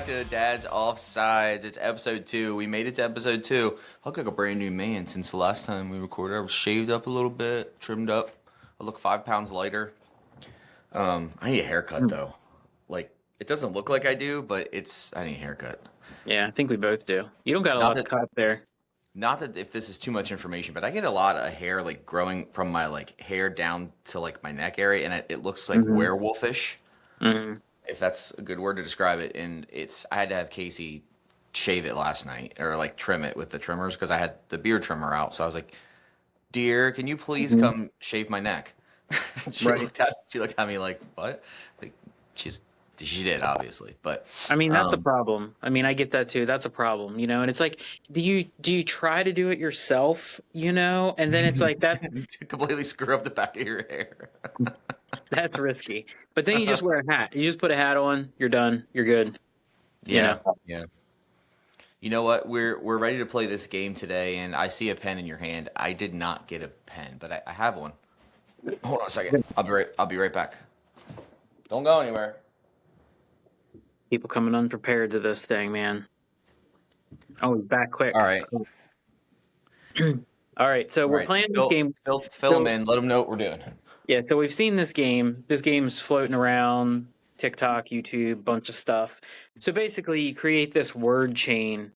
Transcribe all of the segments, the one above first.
to Dad's Offsides. It's episode 2. We made it to episode 2. I look like a brand new man since the last time we recorded. I was shaved up a little bit, trimmed up. I look 5 pounds lighter. I need a haircut though. Like, it doesn't look like I do, but I need a haircut. Yeah, I think we both do. You don't got a lot to cut up there. Not that if this is too much information, but I get a lot of hair like growing from my like hair down to like my neck area, and it looks like werewolfish. If that's a good word to describe it. And I had to have Casey shave it last night, or like trim it with the trimmers, because I had the beard trimmer out. So I was like, "Dear, can you please come shave my neck?" She looked at me like, "What?" Like she did, obviously, but I mean, that's a problem. I mean, I get that too. That's a problem, you know. And it's like, do you try to do it yourself, you know? And then it's like that completely screw up the back of your hair. That's risky. But then you just wear a hat. You just put a hat on. You're done. You're good. Yeah. You know what? We're ready to play this game today, and I see a pen in your hand. I did not get a pen, but I have one. Hold on a second. I'll be right back. Don't go anywhere. People coming unprepared to this thing, man. Oh, he's back quick. All right. All right. So we're playing this game. Fill them in. Let them know what we're doing. Yeah. So we've seen this game. This game's floating around TikTok, YouTube, bunch of stuff. So basically, you create this word chain.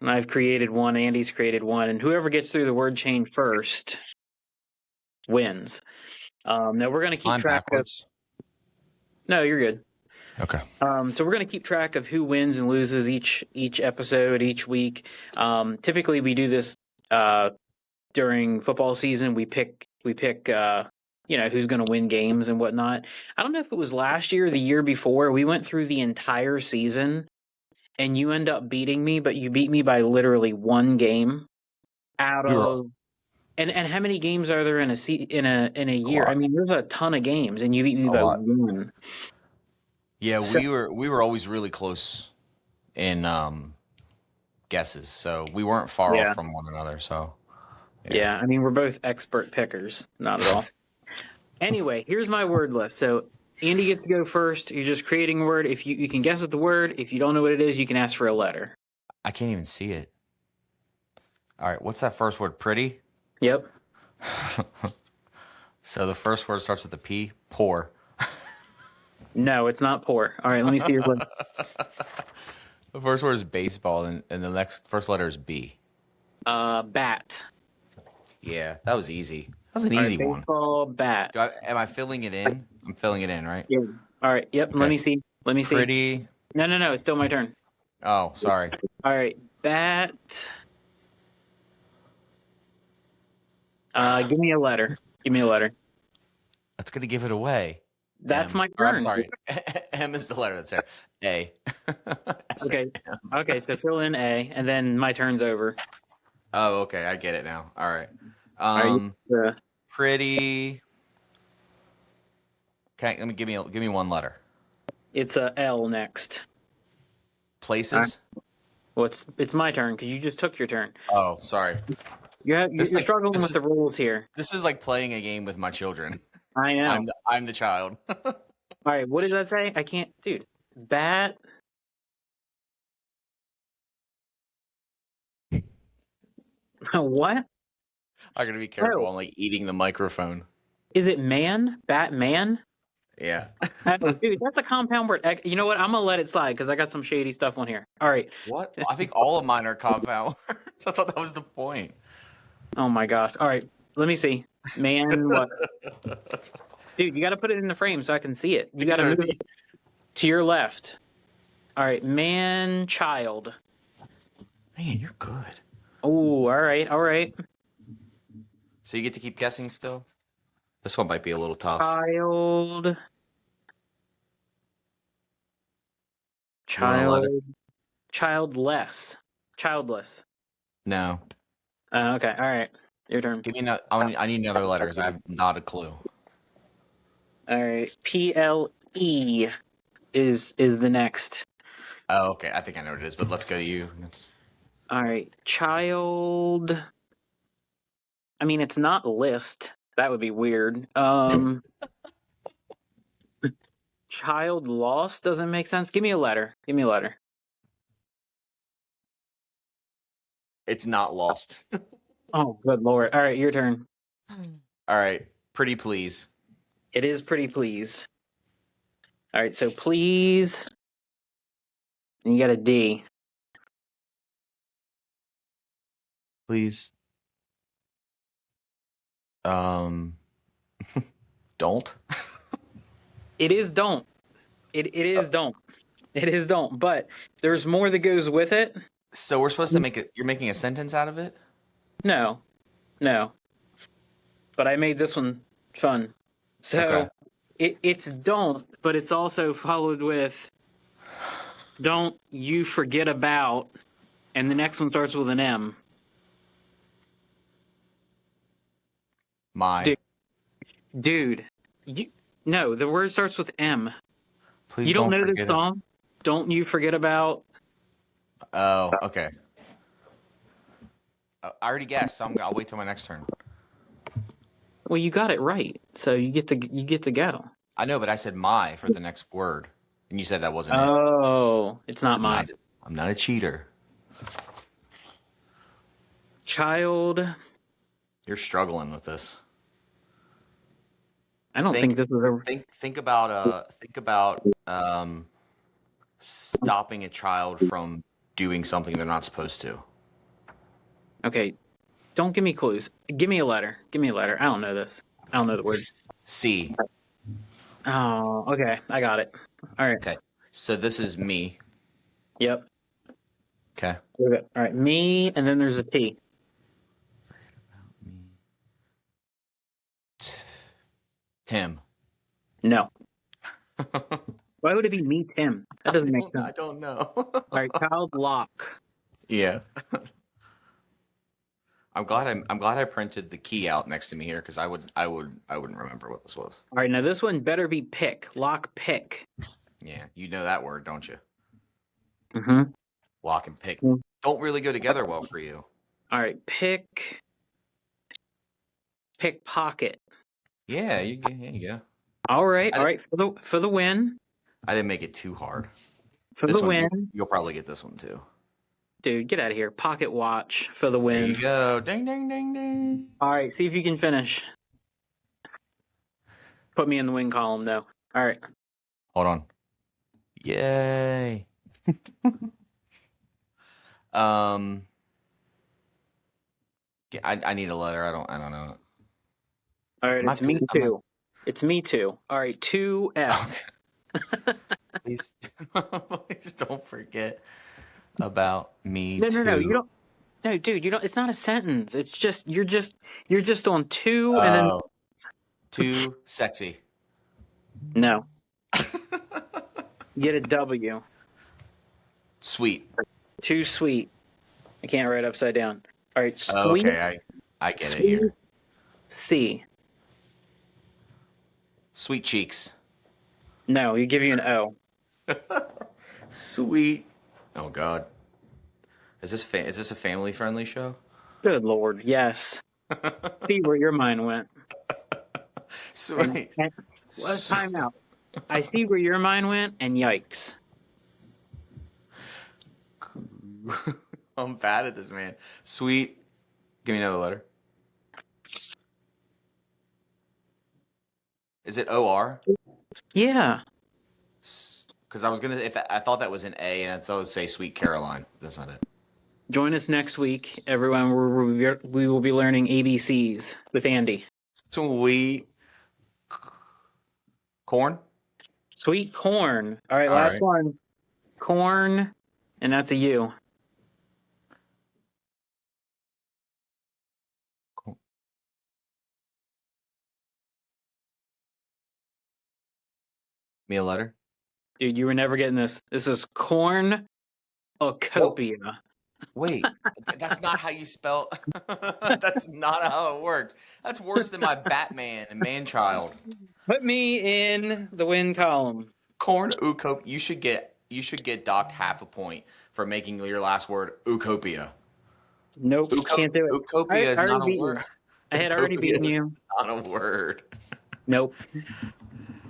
And I've created one. Andy's created one. And whoever gets through the word chain first wins. Now we're going to keep track backwards. No, you're good. Okay. So we're going to keep track of who wins and loses each episode, each week. Typically, we do this during football season. We pick who's going to win games and whatnot. I don't know if it was last year or the year before. We went through the entire season, and you end up beating me, but you beat me by literally one game out of. And how many games are there in a year? I mean, there's a ton of games, and you beat me by one. Yeah, we were always really close in guesses, so we weren't far off from one another. So yeah, I mean, we're both expert pickers, not at all. Anyway, here's my word list. So Andy gets to go first. You're just creating a word. If you can guess at the word. If you don't know what it is, you can ask for a letter. I can't even see it. All right, what's that first word? Pretty? Yep. So the first word starts with a P. Poor. No, it's not poor. All right, let me see your list. The first word is baseball, and the first letter is B. Bat. Yeah, that was easy. That was an easy one. Baseball, bat. Am I filling it in? I'm filling it in, right? Yeah. All right. Yep. Okay. Let me see. Pretty. No. It's still my turn. Oh, sorry. All right. Bat. Give me a letter. That's gonna give it away. That's my turn. I'm sorry. M is the letter that's there. A. Okay. So fill in A, and then my turn's over. Oh, okay. I get it now. All right. Pretty. Okay. Let me give me one letter. It's a L next. Places. Well, it's my turn because you just took your turn. Oh, sorry. You're struggling with the rules here. This is like playing a game with my children. I know. I'm the child. All right, what did that say? I can't, dude. Bat. What? I gotta be careful. I'm like eating the microphone. Is it man? Batman? Yeah. Dude, that's a compound word. You know what? I'm gonna let it slide because I got some shady stuff on here. All right. What? I think all of mine are compound words. I thought that was the point. Oh my gosh. All right. Let me see. Man, what? Dude, you got to put it in the frame so I can see it. You got to move it to your left. All right. Man, child. Man, you're good. Oh, all right. So you get to keep guessing still? This one might be a little tough. Childless. No. Okay. All right. Your turn. Give me I need another letter because I have not a clue. All right. PLE is the next. Oh, okay. I think I know what it is, but let's go to you. All right. Child. I mean, it's not list. That would be weird. Child lost doesn't make sense. Give me a letter. It's not lost. Oh, good lord! All right, your turn. All right. Pretty please. It is pretty please. All right, so please, and you got a D. Please. Don't. It is don't. It is don't. It is don't. But there's more that goes with it. So we're supposed to make it. You're making a sentence out of it? No, no. But I made this one fun. So Okay. it's don't, but it's also followed with don't you forget about, and the next one starts with an M. My. Dude, no, the word starts with M. Please You don't don't know this forget it. song? Don't you forget about? Oh, okay. I already guessed, so I'll wait till my next turn. Well, you got it right, so you get to go. I know, but I said my for the next word, and you said that wasn't it. Oh, it's not mine. I'm not a cheater. Child. You're struggling with this. I don't think this is a. Think about stopping a child from doing something they're not supposed to. Okay, don't give me clues. Give me a letter. Give me a letter. I don't know this. I don't know the word. C. Oh, okay. I got it. All right. Okay. So this is me. Yep. Okay. All right. Me, and then there's a T. Tim. No. Why would it be me, Tim? That doesn't make sense. I don't know. All right. Child lock. Yeah. I'm glad I printed the key out next to me here because I wouldn't remember what this was. All right. Now this one better be pick. Lock pick. Yeah, you know that word, don't you? Mm-hmm. Lock and pick don't really go together well for you. All right. Pick pocket. Yeah, you go. All right. All right. For the win. I didn't make it too hard. For This the one, win. you'll probably get this one too. Dude, get out of here. Pocket watch for the win. There you go. Ding, ding, ding, ding. All right. See if you can finish. Put me in the win column, though. All right. Hold on. Yay. I need a letter. I don't know. All right. It's me too. It's me too. All right. 2S. Please don't forget about me No, too. no. You don't. No, dude. You don't. It's not a sentence. It's just you're just on two and then. Too sexy. No. Get a W. Sweet. Too sweet. I can't write upside down. All right. Sweet. Okay, I get it here. C. Sweet cheeks. No, you give you an O. Sweet. Oh God. Is this a family friendly show? Good Lord, yes. See where your mind went. Sweet. Let's time out. I see where your mind went, and yikes. I'm bad at this, man. Sweet. Give me another letter. Is it OR? Yeah. Because I was gonna, if I thought that was an A, and I thought it would say Sweet Caroline. That's not it. Join us next week, everyone. We will be learning ABCs with Andy. Sweet corn. Sweet corn. All right, last one. Corn, and that's a U. Cool. Me a letter. Dude, you were never getting this. This is cornucopia. Wait, that's not how you spell. That's not how it works. That's worse than my Batman and Man-Child. Put me in the win column. Cornucopia. You should get docked half a point for making your last word Utopia. Nope, can't do it. Utopia is not a word. I had already beaten you. Not a word. Nope.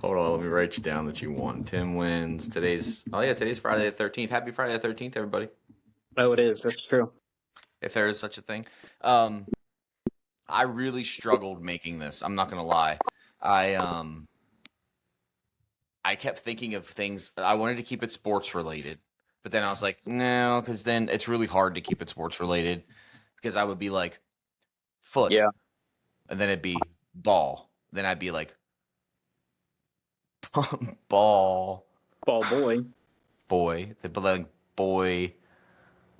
Hold on, let me write you down that you won. Tim wins. Today's Friday the 13th. Happy Friday the 13th, everybody. Oh, it is. That's true. if there is such a thing. I really struggled making this. I'm not gonna lie. I um I kept thinking of things. I wanted to keep it sports related, but then I was like, no, because then it's really hard to keep it sports related because I would be like foot, Yeah, and then it'd be ball. Then I'd be like ball ball boy, boy. They'd be like boy.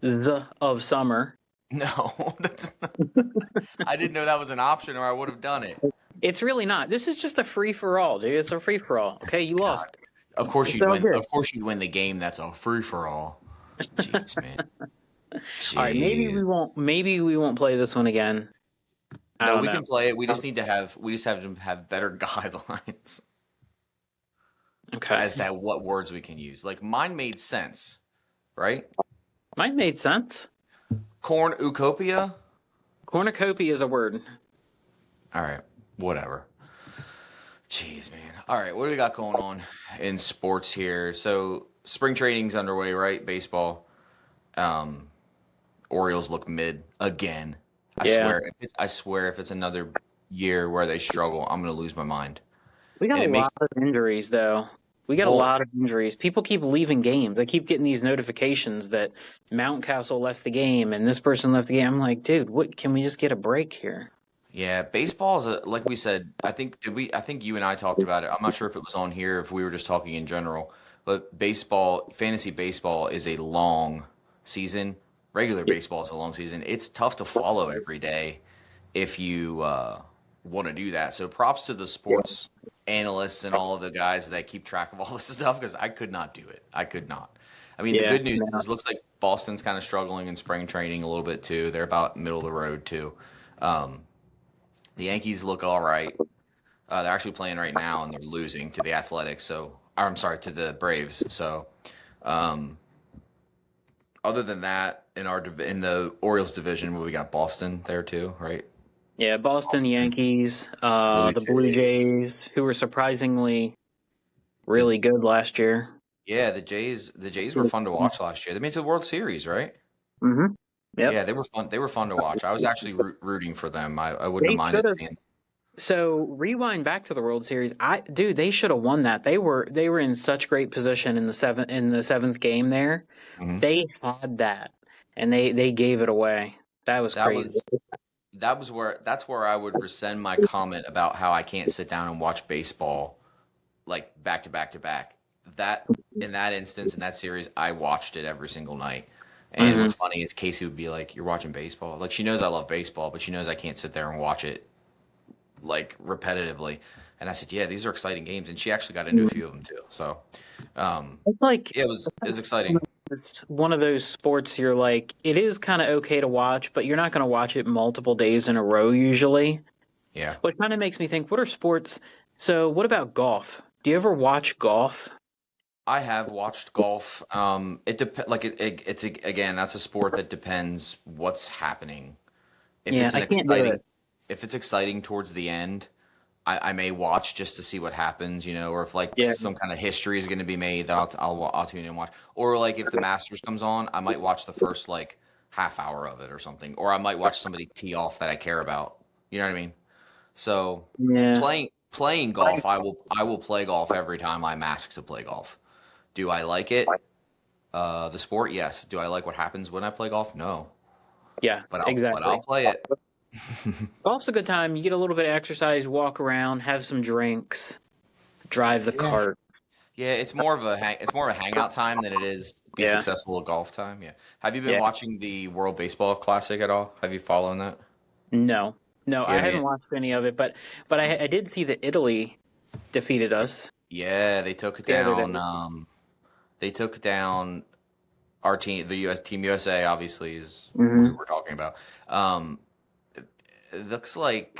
the of summer. No, I didn't know that was an option, or I would have done it. It's really not. This is just a free for all, dude. It's a free for all. Okay, you God, lost. of course It's you'd all win. good. Of course you'd win the game. That's a free for all. Jeez, man. All right, maybe we Jeez. won't. Maybe we won't play this one again. I No, don't we know. can play it. We just need to have. We just have to have better guidelines Okay, as to what words we can use. Like mine made sense, right? mine made sense. Cornucopia. Cornucopia is a word. All right, whatever. Jeez, man. All right, what do we got going on in sports here? So spring training's underway, right? Baseball. Um, Orioles look mid again. Yeah, I swear, if it's another year where they struggle, I'm gonna lose my mind. we got And a it makes lot of injuries though. We got a well, lot of injuries. People keep leaving games. I keep getting these notifications that Mountcastle left the game and this person left the game. I'm like, dude, what? Can we just get a break here? yeah, baseball is like we said. I think you and I talked about it. I'm not sure if it was on here, if we were just talking in general. But fantasy baseball is a long season. Regular baseball is a long season. It's tough to follow every day if you want to do that. So props to the sports analysts and all of the guys that keep track of all this stuff because I could not do it. I could not. I mean, the Yeah, good news no. is it looks like Boston's kind of struggling in spring training a little bit too. They're about middle of the road too. Um, the Yankees look all right. They're actually playing right now and they're losing to the Athletics. So, or, I'm sorry, to the Braves. So, um, other than that, in the Orioles division, we got Boston there too, right? Yeah, Boston Boston, Yankees, Blue the Blue Jays. Jays, who were surprisingly The really good last year. Yeah, the Jays were fun to watch last year. They made it to the World Series, right? Mm-hmm. Yep. Yeah, they were fun. They were fun to watch. I was actually rooting for them. I wouldn't have They should minded have. seeing. So rewind back to the World Series. Dude, they should have won that. They were in such great position in the seventh game there. Mhm. They had that, and they gave it away. That was That crazy. was that's where I would rescind my comment about how I can't sit down and watch baseball like back to back to back. That in that instance in that series, I watched it every single night. And Hmm. what's funny is Casey would be like, "You're watching baseball." Like she knows I love baseball, but she knows I can't sit there and watch it like repetitively. And I said, "Yeah, these are exciting games." And she actually got into a few of them too. So, um, It's like yeah, it was exciting. it's one of those sports you're like, it is kind of okay to watch, but you're not going to watch it multiple days in a row usually. Yeah, Which kind of makes me think, what are sports? So, what about golf? Do you ever watch golf? I have watched golf. It's again, that's a sport that depends what's happening. If Yeah, it's I an can't do exciting, it. if it's exciting towards the end, I may watch just to see what happens, or if like Yeah. some kind of history is going to be made, that I'll tune in and watch. Or like if the Masters comes on, I might watch the first like half hour of it or something. Or I might watch somebody tee off that I care about. You know what I mean? So Yeah. playing golf, I will play golf every time I'm asked to play golf. Do I like it? The sport, yes. Do I like what happens when I play golf? No, Yeah, but I'll exactly. play it. Golf's a good time. You get a little bit of exercise, walk around, have some drinks, drive the Yeah. cart. Yeah, it's more of a hangout time than it is be Yeah. successful at golf time. Yeah. Have you been Yeah. watching the World Baseball Classic at all? Have you followed that? No. No, You I haven't. haven't watched any of it, but I did see that Italy defeated us Yeah, they took it the other down. day. They took down our team, the U.S. Team USA. Obviously, is who Hmm. we're talking about. Um, it looks like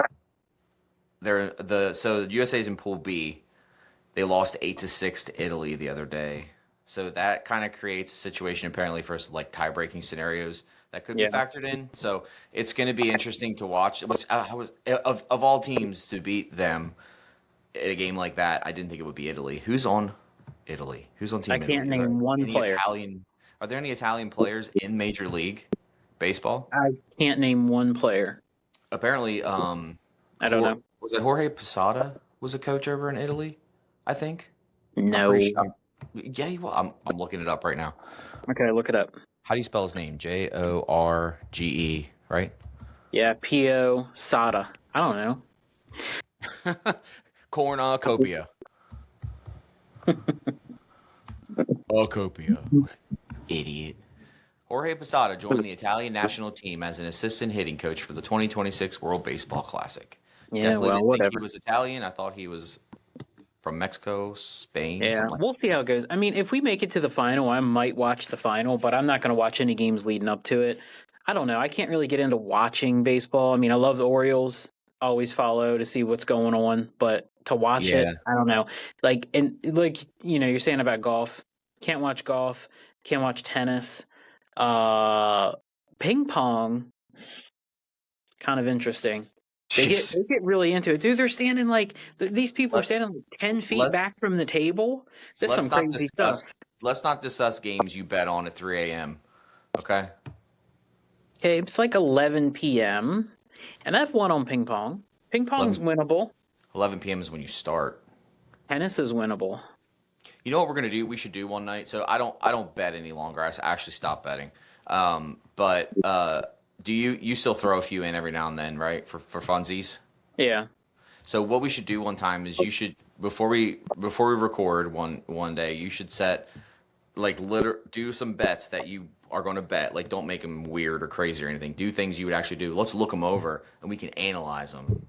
the USA's in Pool B. They lost 8-6 to Italy the other day. So that kind of creates a situation apparently for like tie-breaking scenarios that could be Yeah. factored in. So it's going to be interesting to watch. Which I was of all teams to beat them in a game like that, I didn't think it would be Italy. Who's on Italy? Who's on I Team can't Italy? Are there name one any player. Italian? Are there any Italian players in Major League? baseball? I can't name one player. Apparently, I don't know. was it Jorge Posada was a coach over in Italy? I think. I'm No. pretty sure. Yeah, well, I'm looking it up right now. Okay, look it up. How do you spell his name? Jorge, right? Yeah, Pio Sada. I don't know. Cornucopia. Acopia. Idiot. Jorge Posada joined the Italian national team as an assistant hitting coach for the 2026 World Baseball Classic. Yeah, Definitely well, didn't think he whatever. was Italian. I thought he was from Mexico, Spain, Yeah, something like we'll see how it goes. I mean, if we make it to the final, I might watch the final, but I'm not going to watch any games leading up to it. I don't know. I can't really get into watching baseball. I mean, I love the Orioles, always follow to see what's going on, but to that. watch it, Yeah. I don't know. Like, and like, you're saying about golf. Can't watch golf, can't watch tennis. Uh, Ping pong, kind of interesting. They get really into it, dude. They're standing like these people are Let's standing like 10 feet let back from the table. That's some let's not crazy stuff. discuss games you bet on at 3 a.m. Okay. Okay, it's like 11 p.m. and I've won on ping pong. Ping pong's 11, winnable. 11 p.m. is when you start. Tennis is winnable. You know what we're gonna do? We should do one night. So I don't bet any longer. I actually stopped betting. But do you still throw a few in every now and then, right? For funsies. Yeah. So what we should do one time is you should before we record one day you should set like do some bets that you are going to bet. Like don't make them weird or crazy or anything. Do things you would actually do. Let's look them over and we can analyze them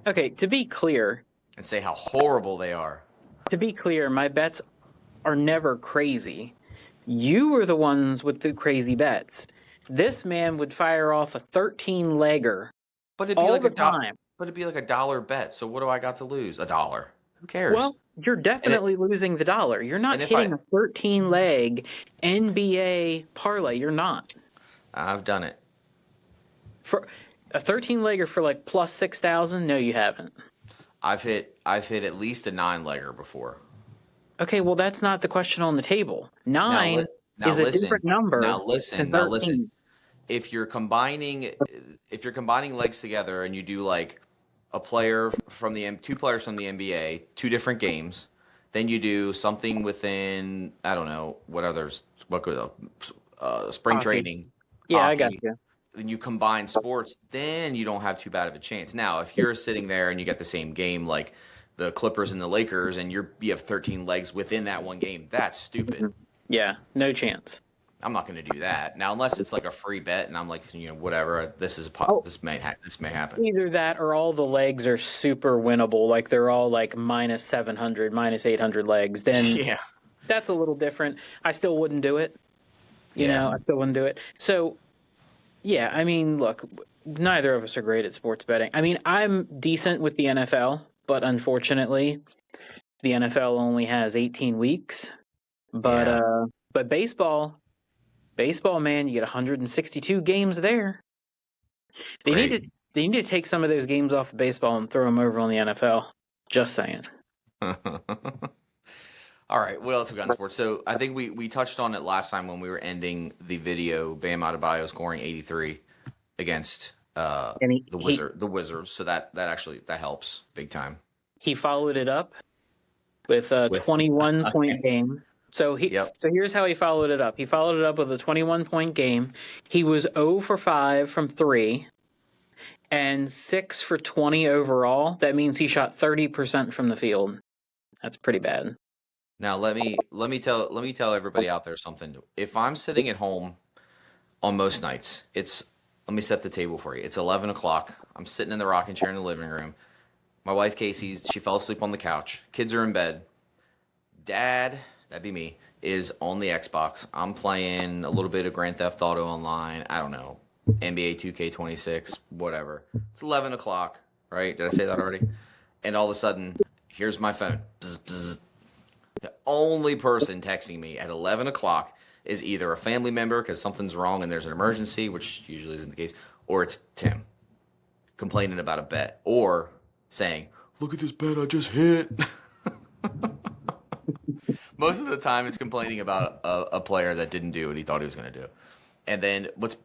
Okay, to be clear, and say how horrible they are. my bets are never crazy. You were the ones with the crazy bets. This man would fire off a 13-legger But it'd be all like the time. but it'd be like $1 bet. So what do I got to lose? $1. Who cares? Well, you're definitely losing the dollar. You're not and if hitting a 13-leg NBA parlay. You're not. I've done it. For a 13-legger for like plus 6,000? No, you haven't. I've hit at least a 9-legger before. Okay, well that's not the question on the table. Nine Now is a different number. Now listen. than Now listen. 13. If you're combining legs together and you do like two players from the NBA, two different games, then you do something within I don't know what goes spring Hockey. training. Yeah, hockey, I got you. Then you combine sports, then you don't have too bad of a chance. Now, if you're sitting there and you get the same game like the Clippers and the Lakers, and you have 13 legs within that one game, that's stupid. Yeah, no chance. I'm not going to do that now unless it's like a free bet, and I'm like, whatever. This may happen. Either that or all the legs are super winnable, like they're all like minus 700, minus 800 legs. Then Yeah, that's a little different. I still wouldn't do it. I still wouldn't do it. So, yeah, I mean, look, neither of us are great at sports betting. I mean, I'm decent with the NFL, but unfortunately, the NFL only has 18 weeks. But baseball, man, you get 162 games there. They need to take some of those games off of baseball and throw them over on the NFL. Just saying. All right, what else we got in sports? So I think we touched on it last time when we were ending the video. Bam Adebayo scoring 83 against the Wizards. So that helps big time. He followed it up with a 21-point game. So here's how he followed it up. He followed it up with a 21-point game. He was 0 for 5 from 3 and 6 for 20 overall. That means he shot 30% from the field. That's pretty bad. Now let me tell everybody out there something. If I'm sitting at home on most nights, let me set the table for you. It's 11 o'clock. I'm sitting in the rocking chair in the living room. My wife Casey, she fell asleep on the couch. Kids are in bed. Dad, that'd be me, is on the Xbox. I'm playing a little bit of Grand Theft Auto Online. I don't know, NBA 2K26, whatever. It's 11 o'clock, right? Did I say that already? And all of a sudden, here's my phone. Bzz, bzz. The only person texting me at 11 o'clock is either a family member because something's wrong and there's an emergency, which usually isn't the case, or it's Tim complaining about a bet or saying, look at this bet I just hit. Most of the time it's complaining about a player that didn't do what he thought he was going to do. And then what's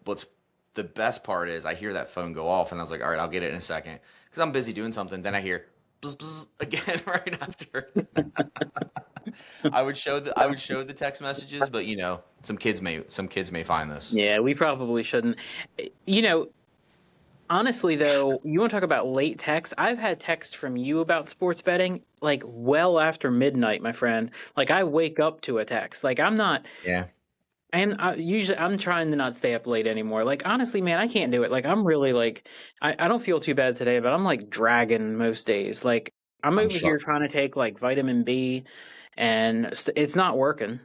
the best part is I hear that phone go off, and I was like, all right, I'll get it in a second because I'm busy doing something. Then I hear bzz, bzz, again right after. I would show the text messages, but some kids may find this. Yeah, we probably shouldn't. You know, honestly, though, you want to talk about late text? I've had text from you about sports betting like well after midnight, my friend. Like I wake up to a text. Like I'm not. Yeah. And usually I'm trying to not stay up late anymore. Like honestly, man, I can't do it. Like I'm really like I don't feel too bad today, but I'm like dragging most days. Like I'm I'm over here shocked. trying to take like vitamin B, and it's not working.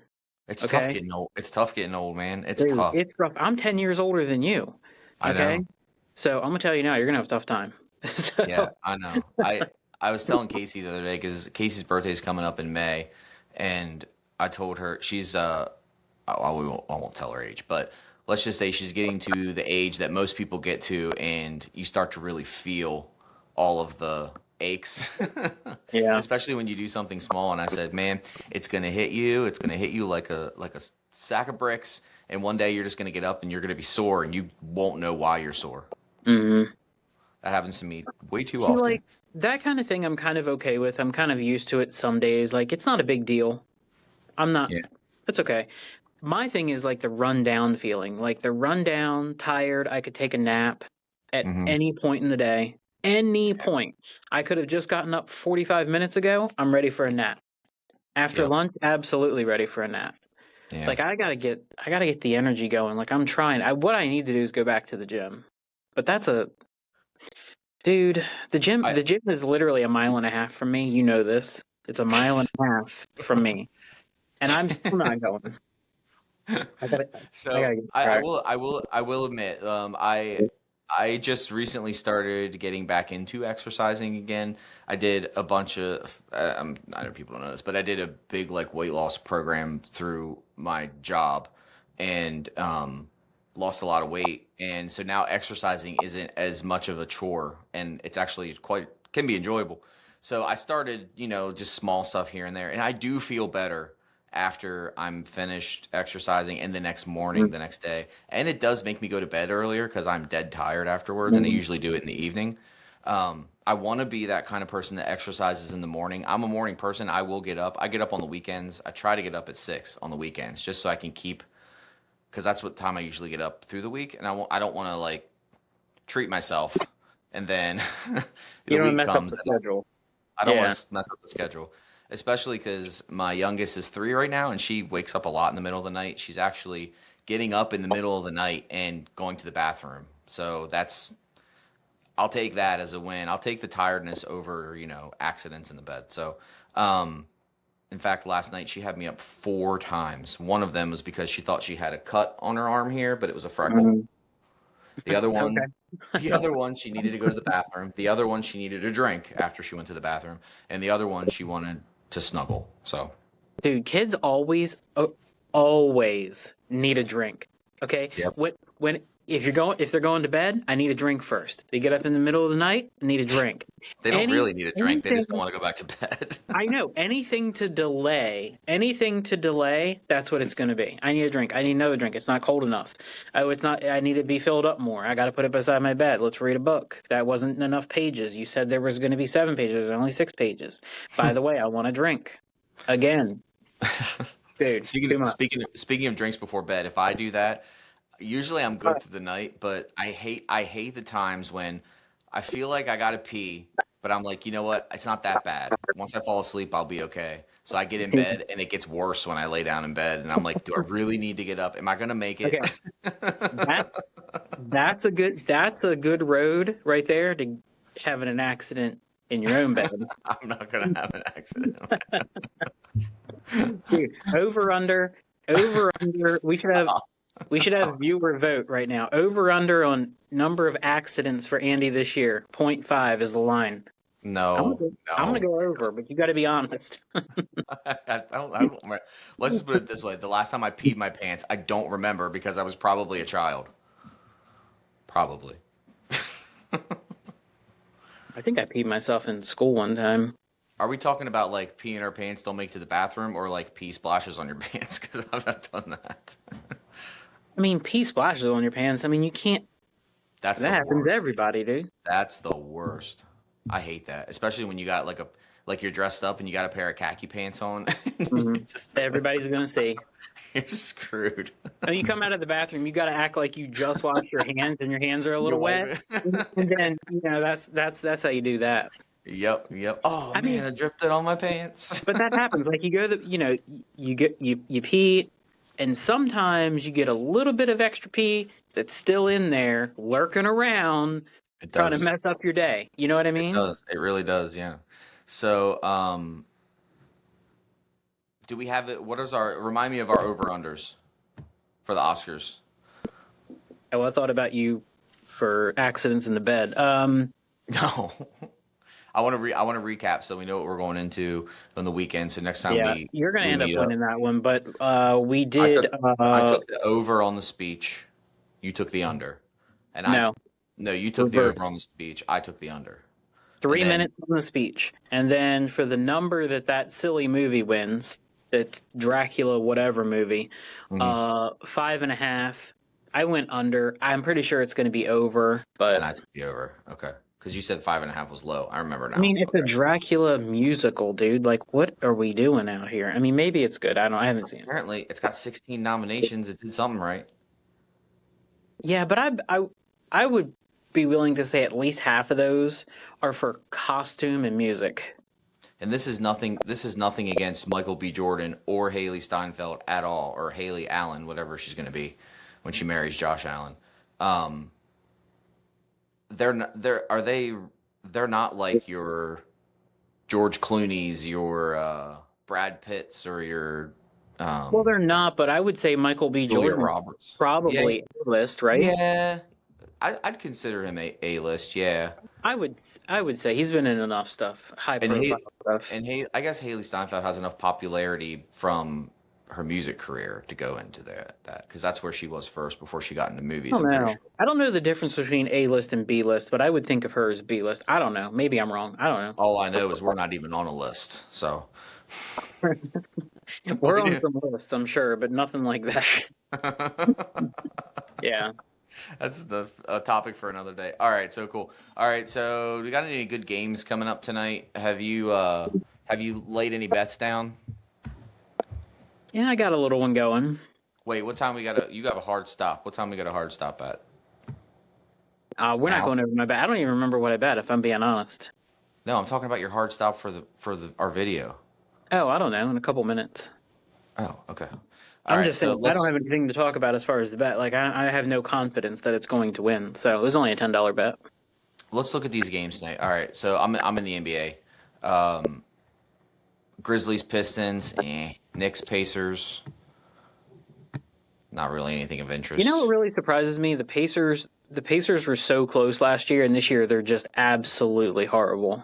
It's tough Okay, getting old. It's tough getting old, man. It's dude, tough. it's rough. I'm 10 years older than you. I Okay, know. so I'm gonna tell you now, you're gonna have a tough time. Yeah, So I know. I was telling Casey the other day because Casey's birthday is coming up in May, and I told her she's I won't tell her age, but let's just say she's getting to the age that most people get to, and you start to really feel all of the aches, yeah, especially when you do something small. And I said, man, it's gonna hit you. It's gonna hit you like a sack of bricks, and one day you're just gonna get up and you're gonna be sore, and you won't know why you're sore. hmm That happens to me way too see, often. like that kind of thing, I'm kind of okay with. I'm kind of used to it some days. Like it's not a big deal. I'm not. Yeah. It's okay. My thing is like the rundown feeling, like the rundown, tired. I could take a nap at Hmm. any point in the day. Any point. I could have just gotten up 45 minutes ago. I'm ready for a nap. After Yep. lunch, absolutely ready for a nap. Yeah. Like I gotta get the energy going. Like I'm trying. What I need to do is go back to the gym. But that's a dude. I The gym is literally a mile and a half from me. You know this. It's a mile and a half from me, and I'm still not going. I gotta I So gotta get back. I will admit, I just recently started getting back into exercising again. I did a bunch of, I know people don't know this, but I did a big like weight loss program through my job, and lost a lot of weight. And so now exercising isn't as much of a chore, and it's actually quite can be enjoyable. So I started, just small stuff here and there, and I do feel better after I'm finished exercising and the next morning, the next day. And it does make me go to bed earlier because I'm dead tired afterwards, and I Mhm. usually do it in the evening. I want to be that kind of person that exercises in the morning. I'm a morning person. I will get up. I get up on the weekends. I try to get up at 6 on the weekends just so I can keep, because that's what time I usually get up through the week. And I don't want to like treat myself and then You the don't week mess up comes the and schedule. I don't want Yeah. to mess up the schedule, especially because my youngest is 3 right now, and she wakes up a lot in the middle of the night. She's actually getting up in the middle of the night and going to the bathroom. So I'll take that as a win. I'll take the tiredness over, accidents in the bed. So, um, in fact, last night she had me up 4 times. One of them was because she thought she had a cut on her arm here, but it was a freckle. Mhm. The other Okay. one, the other one, she needed to go to the bathroom. The other one, she needed a drink after she went to the bathroom, and the other one, she wanted to snuggle. So, Dude, kids always need a drink. Okay? yep. When if they're going to bed, I need a drink first. They get up in the middle of the night, I need a drink. They don't Any really need a drink. They anything just don't want to go back to bed. I know, anything to delay, that's what it's going to be. I need a drink. I need another drink. It's not cold enough. Oh, it's not. I need to be filled up more. I got to put it beside my bed. Let's read a book. That wasn't enough pages. You said there was going to be 7 pages. There's only 6 pages. By the way, I want a drink. Again, dude, too much. Speaking of drinks before bed, if I do that, usually I'm good through the night, but I hate the times when I feel like I gotta pee, but I'm like, you know what? It's not that bad. Once I fall asleep, I'll be okay. So I get in bed and it gets worse when I lay down in bed, and I'm like, do I really need to get up? Am I gonna make it? Okay, that's that's a good road right there to having an accident in your own bed. I'm not gonna have an accident. Dude, over under. Stop. We should have viewer vote right now. Over under on number of accidents for Andy this year. Point 0.5 is the line. No, I'm gonna no. go over, but you got to be honest. I don't remember. Let's just put it this way: the last time I peed my pants, I don't remember because I was probably a child. Probably. I think I peed myself in school one time. Are we talking about like pee in our pants, don't make it to the bathroom, or like pee splashes on your pants? Because I've not done that. I mean, pee splashes on your pants. I mean, you can't. That's That the happens to worst. everybody, dude. That's the worst. I hate that, especially when you got like you're dressed up and you got a pair of khaki pants on. Hmm. It's just- Everybody's gonna see. you're screwed. And you come out of the bathroom, you got to act like you just washed your hands and your hands are a You're little wet. wiping. And then that's how you do that. Yep, yep. Oh I mean, man, I dripped it on my pants. but that happens. Like you go to you pee, and sometimes you get a little bit of extra pee that's still in there, lurking around, It trying to does. mess up your day. You know what I It mean? does. It really does. Yeah. So, do we have it? What is our? Remind me of our over unders for the Oscars. Oh, I thought about you for accidents in the bed. No. I want to recap so we know what we're going into on the weekend. So next time Yeah, you're gonna we end up meet up, winning that one, but we I did. took I took the over on the speech. You took the under, and I No, no, you took the over reverse. on the speech. I took the under, and 3 then minutes on the speech, and then for the number that silly movie wins, that Dracula whatever movie, mhm, 5.5. I went under. I'm pretty sure it's going to be over, and but I took the over. Okay, because you said 5.5 was low. I remember I now. mean, it's a Okay. Dracula musical, dude. Like, what are we doing out here? I mean, maybe it's good. I haven't seen it. Apparently, it's got 16 nominations. It did something right. Yeah, but I would be willing to say at least half of those are for costume and music. And this is nothing. This is nothing against Michael B. Jordan or Haley Steinfeld at all, or Haley Allen, whatever she's going to be when she marries Josh Allen. Um, they're not, they're are they they're not like your George Clooney's, your Brad Pitt's, or your Well, um, they're not, but I would say Michael B. Julia Jordan Roberts. Yeah, probably A-list, right? yeah. I'd consider him a list. Yeah, I would I would say he's been in enough stuff, high and profile stuff. I guess Haley Steinfeld has enough popularity from her music career to go into that because that's where she was first before she got into I movies. don't I'm pretty know. sure. I don't know the difference between A-list and B-list, but I would think of her as B-list. I don't know. Maybe I'm wrong. I don't All I know is we're not even on a list. So know. we We're on do. some lists, I'm sure, but nothing like that. Yeah. That's the a topic for another day. All right, so cool. All right, so we got any good games coming up tonight? Have you laid any bets down? Yeah, I got a little one going. Wait, what time we got a you got a hard stop. What time we got a hard stop at? We're not Now? going over my bet. I don't even remember what I bet, if I'm being honest. No, I'm talking about your hard stop for the our video. Oh, I don't know. In a couple minutes. Oh, okay. All I'm right, just so saying, I don't have anything to talk about as far as the bet. Like, I have no confidence that it's going to win. So it was only a $10 bet. let's look at these games tonight. All right, so I'm in the NBA. Grizzlies, Pistons, Knicks, Pacers. Not really anything of You know what interest. really surprises me? The Pacers were so close last year, and this year they're just absolutely horrible.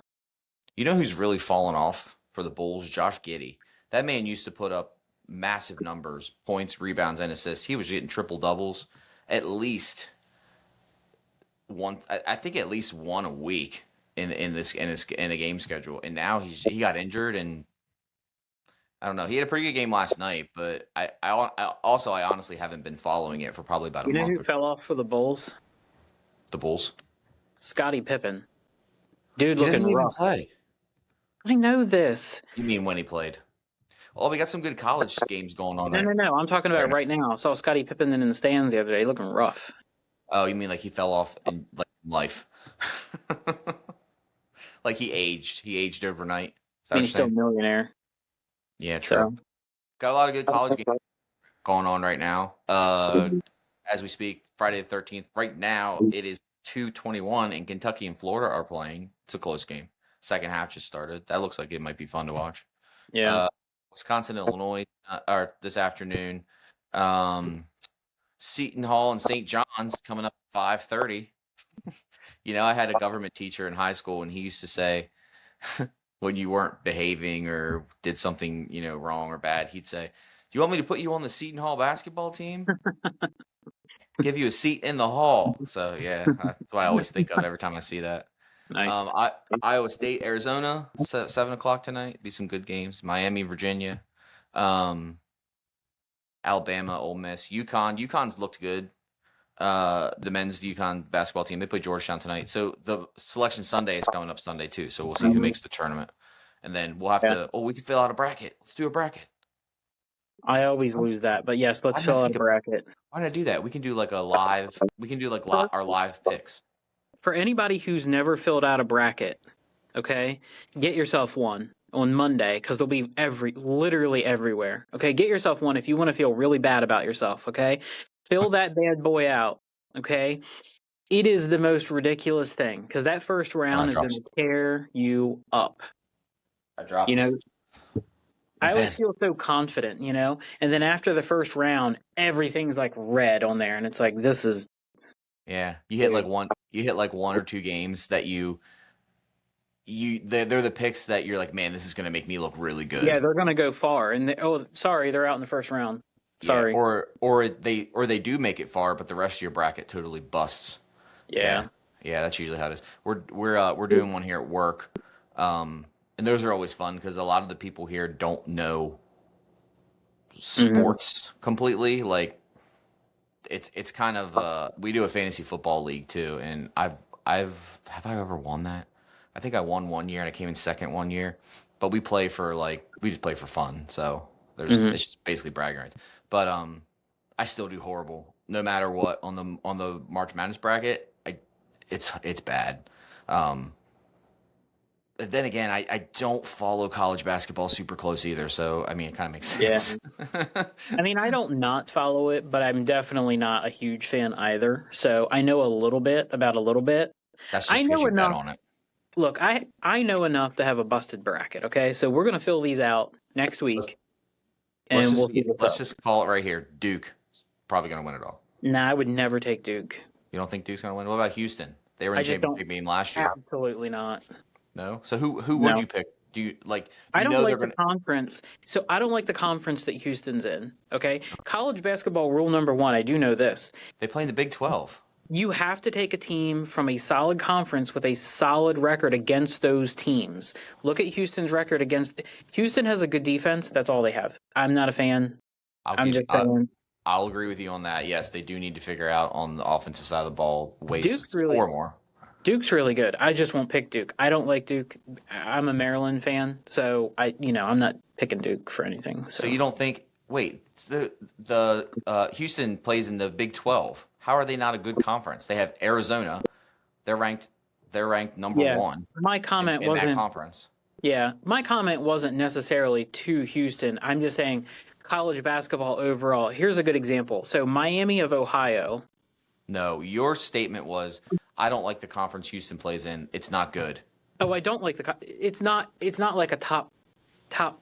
You know who's really fallen off for the Bulls? Josh Giddey. That man used to put up massive numbers, points, rebounds, and assists. He was getting triple doubles, at least one. I think at least one a week in a game schedule. And now he got injured, and I don't know. He had a pretty good game last night, but I honestly haven't been following it for probably about a You know month who or fell off for the Bulls? the Bulls. Scottie Pippen. Dude He looking doesn't even rough. play. I know this. You mean when he played? Oh, we got some good college games going on No, right, no, no. I'm talking about right it now. right now. I saw Scottie Pippen in the stands the other day looking rough. Oh, you mean like he fell off in like life? Like he aged. He aged overnight. Is I that what mean, you're he's still a saying? millionaire. Yeah, true. So, Got a lot of good college games going on right now. As we speak, Friday the 13th. Right now, it is 2:21, and Kentucky and Florida are playing. It's a close game. Second half just started. That looks like it might be fun to watch. yeah. Uh, Wisconsin, Illinois, or this afternoon. Um, Seton Hall and St. John's coming up at 5:30. You know, I had a government teacher in high school, and he used to say, when you weren't behaving or did something, wrong or bad, he'd say, "Do you want me to put you on the Seton Hall basketball team? Give you a seat in the hall." So yeah, that's what I always think of every time I see that. Nice. I Iowa State, Arizona, 7 o'clock tonight. Be some good games. Miami, Virginia. Um, Alabama, Ole Miss, UConn. UConn's looked good. The men's UConn basketball team, they play Georgetown tonight. So the selection Sunday is coming up Sunday too. So we'll see who makes the tournament. And then we'll have to, we can fill out a bracket. Let's do a bracket. I always lose that, but yes, let's fill out a bracket. Why not do that? We can do like our live picks. For anybody who's never filled out a bracket, okay, get yourself one on Monday because they'll be literally everywhere. Okay, get yourself one if you want to feel really bad about yourself. Okay, fill that bad boy out. Okay, it is the most ridiculous thing because that first round is going to tear you up. I dropped. You know, I always feel so confident, and then after the first round, everything's like red on there, and it's like this is. Yeah, you hit like one or two games that they're the picks that you're like, man, this is going to make me look really good. Yeah, they're going to go far, and sorry, they're out in the first round. Sorry. Yeah, or they do make it far, but the rest of your bracket totally busts. Yeah. Yeah, that's usually how it is. We're doing one here at work, and those are always fun because a lot of the people here don't know sports completely. Like, it's kind of we do a fantasy football league too, and have I ever won that? I think I won one year and I came in second one year, but we just play for fun. So it's just basically bragging rights. But I still do horrible no matter what on the March Madness bracket. It's bad. Then again, I don't follow college basketball super close either, so I mean it kind of makes sense. Yeah. I mean, I don't not follow it, but I'm definitely not a huge fan either. So I know a little bit about a little bit. That's just because you bet on it. Look, I know enough to have a busted bracket. Okay, so we're gonna fill these out next week, let's just call it right here. Duke probably gonna win it all. Nah, I would never take Duke. You don't think Duke's gonna win? What about Houston? They were in the championship game last year. Absolutely not. No. So who would you pick? Do you like? I don't like the conference. So I don't like the conference that Houston's in. Okay, college basketball rule number 1. I do know this. They play in the Big 12. You have to take a team from a solid conference with a solid record against those teams. Look at Houston's record against. Houston has a good defense. That's all they have. I'm not a fan. I'll agree with you on that. Yes, they do need to figure out on the offensive side of the ball ways to score more. Duke's really good. I just won't pick Duke. I don't like Duke. I'm a Maryland fan, so I'm not picking Duke for anything. So you don't think? Wait, the Houston plays in the Big 12. How are they not a good conference? They have Arizona. They're ranked number 1. My comment in wasn't that conference. Yeah, my comment wasn't necessarily to Houston. I'm just saying college basketball overall. Here's a good example. So Miami of Ohio. No, your statement was, I don't like the conference Houston plays in. It's not good. Oh, I don't like it's not like a top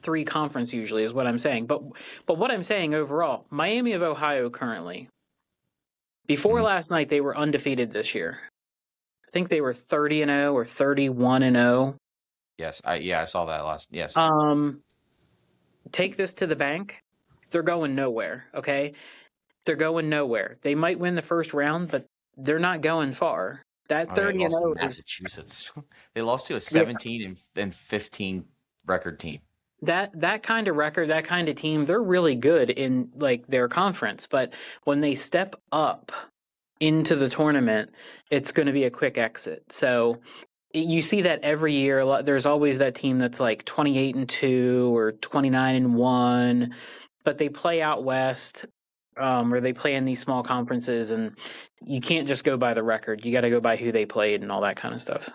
3 conference usually is what I'm saying. But what I'm saying overall, Miami of Ohio currently. Before last night, they were undefeated this year. I think they were 30-0 or 31-0. Yes, I saw that last. Yes. Take this to the bank. They're going nowhere. Okay, they're going nowhere. They might win the first round, but they're not going far. That 30-0 Massachusetts. They lost to a 17 and 15 record team. That kind of record, that kind of team, they're really good in like their conference. But when they step up into the tournament, it's going to be a quick exit. So you see that every year. There's always that team that's like 28-2 or 29-1, but they play out west, or they play in these small conferences, and you can't just go by the record. You got to go by who they played and all that kind of stuff.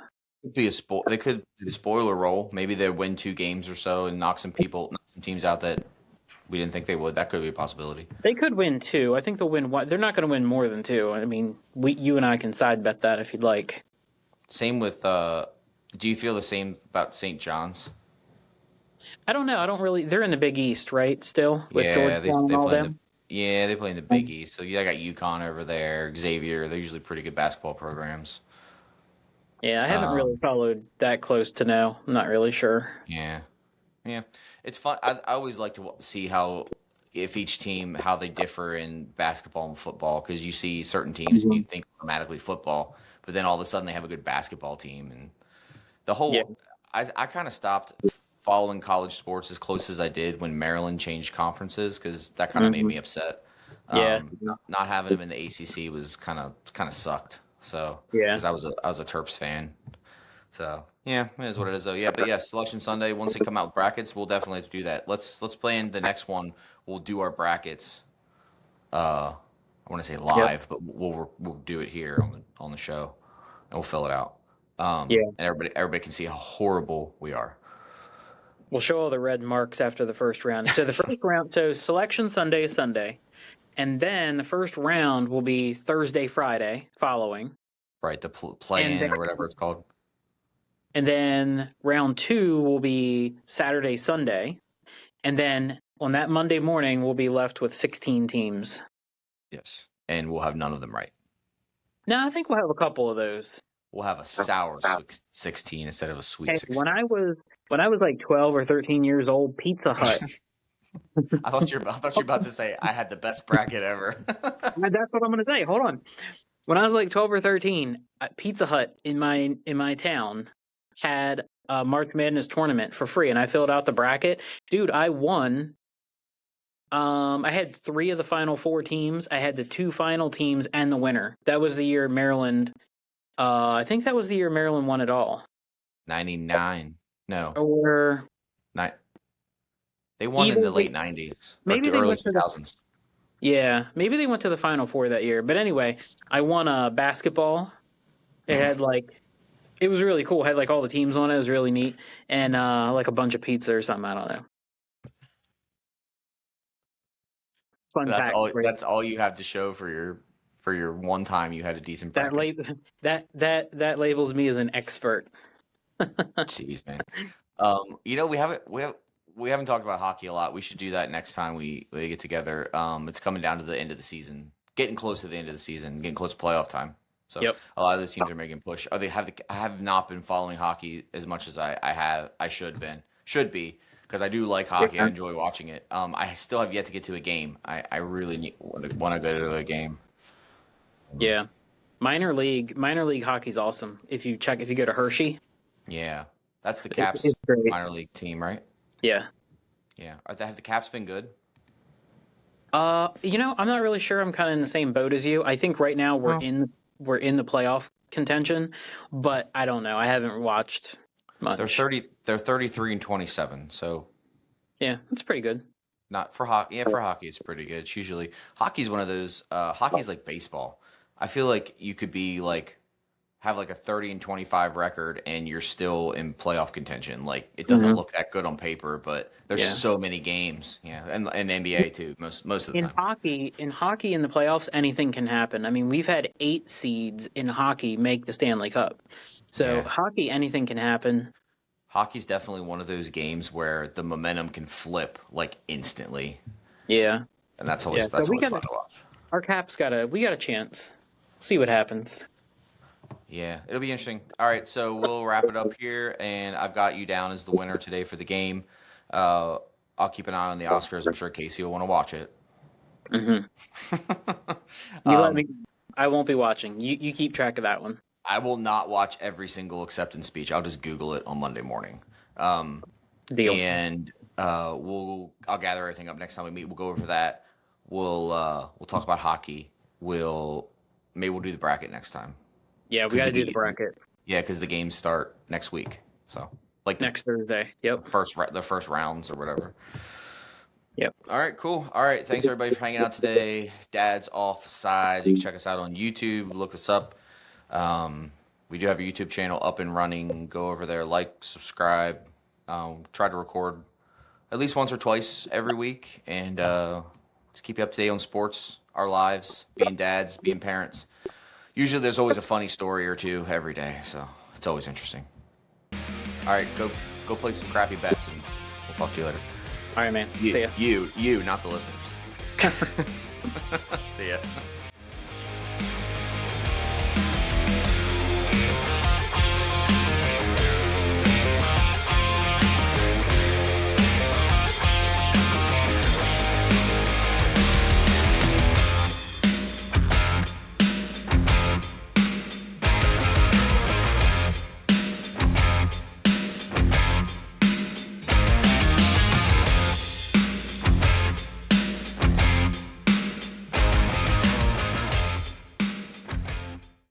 They could do a spoiler roll. Maybe they win 2 games or so and knock some teams out that we didn't think they would. That could be a possibility. They could win 2. I think they'll win 1. They're not going to win more than 2. I mean, you and I can side bet that if you'd like. Same with. Do you feel the same about St. John's? I don't know. I don't really. They're in the Big East, right? Still with Georgetown and all them. They play in the Big East. So I got UConn over there, Xavier. They're usually pretty good basketball programs. Yeah, I haven't really followed that close to know. I'm not really sure. Yeah. It's fun. I always like to see if each team, how they differ in basketball and football, because you see certain teams and you think automatically football, but then all of a sudden they have a good basketball team. And the whole, I kind of stopped following college sports as close as I did when Maryland changed conferences, because that kind of made me upset. Yeah. Not having them in the ACC was kind of sucked. So Yeah. because I was a Terps fan. So yeah, it is what it is though. Yeah, but yeah, Selection Sunday. Once they come out with brackets, we'll definitely have to do that. Let's play in the next one. We'll do our brackets. I want to say live, but we'll do it here on the show, and we'll fill it out. Yeah. And everybody can see how horrible we are. We'll show all the red marks after the first round. So the first round, so Selection Sunday is Sunday, and then the first round will be Thursday, Friday following. Right, the play-in or whatever it's called. And then round 2 will be Saturday, Sunday. And then on that Monday morning, we'll be left with 16 teams. Yes. And we'll have none of them right. No, I think we'll have a couple of those. We'll have a sour 16 instead of a sweet 16. When I was like 12 or 13 years old, Pizza Hut. I thought you were about to say I had the best bracket ever. That's what I'm going to say. Hold on. When I was like 12 or 13, Pizza Hut in my town had a March Madness tournament for free, and I filled out the bracket. Dude, I won. I had 3 of the final 4 teams. I had the 2 final teams and the winner. That was the year Maryland. I think that was the year Maryland won it all. 99. No. Or they won in the late 90s. Maybe the early 2000s. Yeah, maybe they went to the Final Four that year. But anyway, I won basketball. It had it was really cool. It had all the teams on it. It was really neat. And a bunch of pizza or something. I don't know. Fun that's fact, all. right? That's all you have to show for your one time you had a decent bracket. That labels me as an expert. Jeez, man. We haven't talked about hockey a lot. We should do that next time we get together. It's coming down to the end of the season, getting close to the end of the season, getting close to playoff time. So a lot of those teams are making a push. I have not been following hockey as much as I should be, because I do like hockey. I enjoy watching it. I still have yet to get to a game. I really want to go to a game. Yeah, minor league hockey's awesome. If you go to Hershey. Yeah, that's the Caps minor league team, right? Yeah. Yeah. Have the Caps been good? I'm not really sure. I'm kind of in the same boat as you. I think right now we're in the playoff contention, but I don't know. I haven't watched much. They're 33-27. So yeah, that's pretty good. Not for hockey. Yeah, for hockey it's pretty good. It's usually hockey's one of those. Hockey's like baseball. I feel like you could be have a 30-25 record and you're still in playoff contention. It doesn't look that good on paper, but there's so many games. Yeah, and NBA too. Most of the time. In hockey in the playoffs, anything can happen. I mean, we've had 8 seeds in hockey make the Stanley Cup. So hockey, anything can happen. Hockey's definitely one of those games where the momentum can flip instantly. Yeah, and that's always fun to watch. Our Caps got a chance. See what happens. Yeah, it'll be interesting. All right, so we'll wrap it up here, and I've got you down as the winner today for the game. I'll keep an eye on the Oscars. I'm sure Casey will want to watch it. Mm-hmm. You let me. I won't be watching. You keep track of that one. I will not watch every single acceptance speech. I'll just Google it on Monday morning. Deal. And I'll gather everything up next time we meet. We'll go over that. We'll talk about hockey. Maybe we'll do the bracket next time. Yeah, we got to do the bracket. Yeah, because the games start next week. So next Thursday. Yep. The first rounds or whatever. Yep. All right, cool. All right, thanks everybody for hanging out today. Dad's Offsides. You can check us out on YouTube. Look us up. We do have a YouTube channel up and running. Go over there, subscribe. Try to record at least once or twice every week, and just keep you up to date on sports, our lives, being dads, being parents. Usually there's always a funny story or two every day, so it's always interesting. All right, go play some crappy bets, and we'll talk to you later. All right, man. See ya. You, not the listeners. See ya.